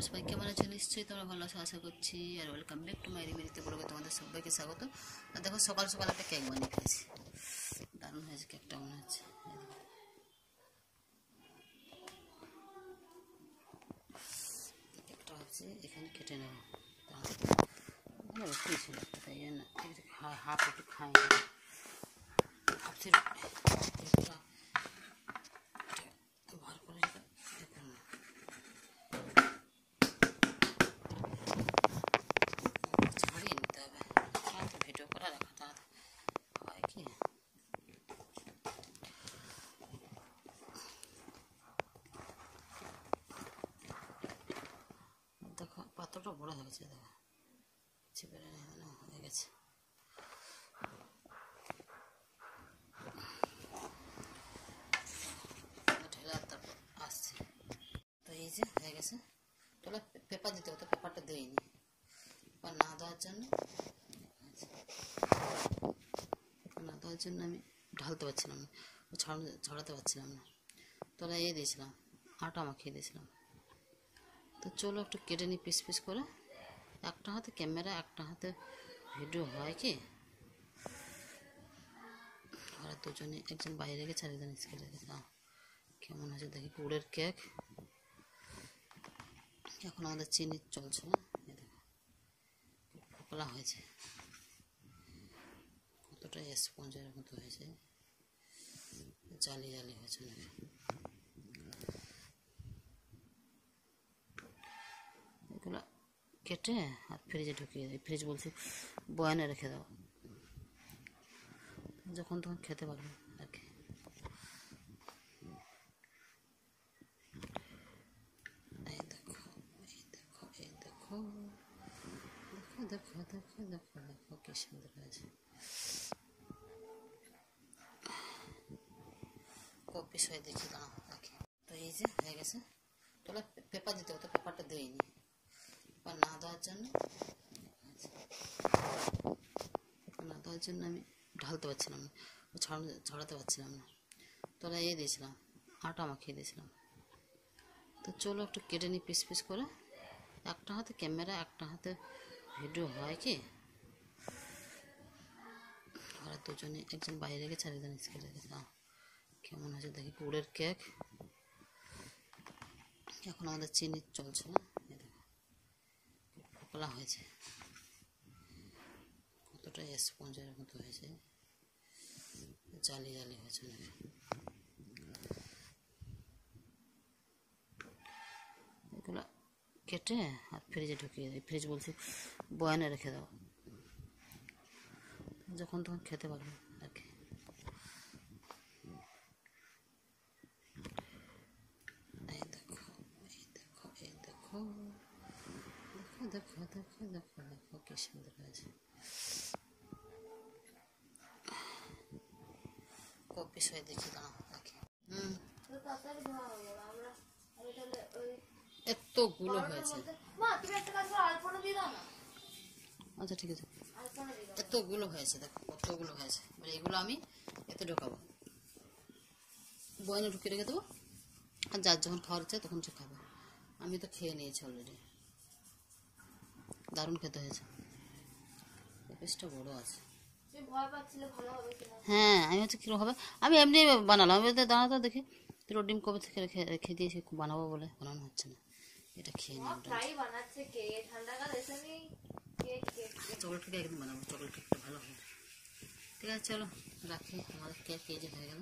সবাই কেমন আছো? নিশ্চয়ই তোমরা ভালো আছো আশা করছি। আর ওয়েলকাম ব্যাক টু মাই রিমিতে ব্লগে তোমাদের সবাইকে স্বাগত। আর দেখো সকাল সকাল একটা কেক বানিয়ে ফেলেছি, দারুণ হয়েছে কেকটা মনে হচ্ছে। কেকটা ভাবছি এখানে কেটে নেবো, ভালো রুটি ছিল তাই জন্য হাফ একটু খাই ভাবছি কেকটা বার করে ছাড়িয়ে নিতে হবে, ভিডিও করে রাখাটা হয় কি। দেখো পাত্রটা বড় হয়ে গেছে, দেখো চিপে হয়ে গেছে। ঢেলা তারপর আসছে তো এই যে হয়ে গেছে। তোলা পেপার দিতে হতো, পেপারটা দিইনি, পেপার না দেওয়ার জন্য আমি ঢালতে পারছিলাম না, ছড়াতে পারছিলাম না। তোলা এই দিয়েছিলাম, আটা মাখিয়ে দিয়েছিলাম। তো চলো একটু কেটে নিই পিস পিস করে। একটা হাতে ক্যামেরা একটা হাতে ভিডিও হয় কি। ওরা দুজনে, একজন বাইরে গেছে আর একজন স্কেলে গেছে। কেমন হয়েছে দেখি, গুড়ের কেক। এখন আমাদের চিনি চলছে না, ফোকলা হয়েছে, কতটা স্পঞ্জের মতো হয়েছে, জালি জালি হয়েছে অনেক। এগুলো কেটে আর ফ্রিজে ঢুকিয়ে দিই, ফ্রিজ বলছি বয়ানে রেখে দাও, যখন তখন খেতে পারবে আর কি। এই দেখো এই দেখো এই দেখো দেখো দেখো দেখো দেখো কি সুন্দর হয়েছে। কপি সবাই দেখি দাঁড়াও দেখি। তো এই যে হয়ে গেছে। তোলা পেপার দিতে হতো, পেপারটা দিইনি, পেপার না দেওয়ার জন্য আমি ঢালতে পারছিলাম না, ছড়াতে পারছিলাম না। তোলা এই দিয়েছিলাম, আটা মাখিয়ে দিয়েছিলাম। তো চলো একটু কেটে নিই পিস পিস করে। একটা হাতে ক্যামেরা একটা হাতে ভিডিও হয় কি। ওরা দুজনে, একজন বাইরে গেছে আর একজন স্কেলে গেছে। কেমন হয়েছে দেখি, গুড়ের কেক। এখন আমাদের চিনি চলছে না, ফোকলা হয়েছে, কতটা স্পঞ্জের মতো হয়েছে, জালি জালি হয়েছে অনেক। এগুলো কেটে আর ফ্রিজে ঢুকিয়ে দিই, ফ্রিজ বলছি বয়ানে রেখে দাও, যখন তখন খেতে পারবে আর কি। এই দেখো এই দেখো এই দেখো দেখো দেখো দেখো দেখো কি সুন্দর হয়েছে। কপি সবাই দেখি দাঁড়াও দেখি। এতগুলো হয়েছে, আচ্ছা ঠিক আছে, এতগুলো হয়েছে দেখো কতগুলো হয়েছে। এবার এগুলো আমি এতে ঢোকাবো, বয়নে ঢুকিয়ে রেখে দেবো, আর যার যখন খাওয়ার ইচ্ছে তখন সে খাবে। আমি তো খেয়ে নিয়েছি অলরেডি, দারুণ খেতে হয়েছে। পিসটা বড় আছে, হ্যাঁ আমি হচ্ছে কীরকম হবে, আমি এমনি বানালাম। আমি দাঁড়াতে দেখি তুই ডিম কবে থেকে রেখে রেখে দিয়েছি, বানাবো বলে বানানো হচ্ছে না। এটা খেয়ে নিই, চকলেট কেক একদম বানাবো, চকলেট কেকটা ভালো হবে। ঠিক আছে চলো রাখি, আমাদের কেক এই যে হয়ে গেল।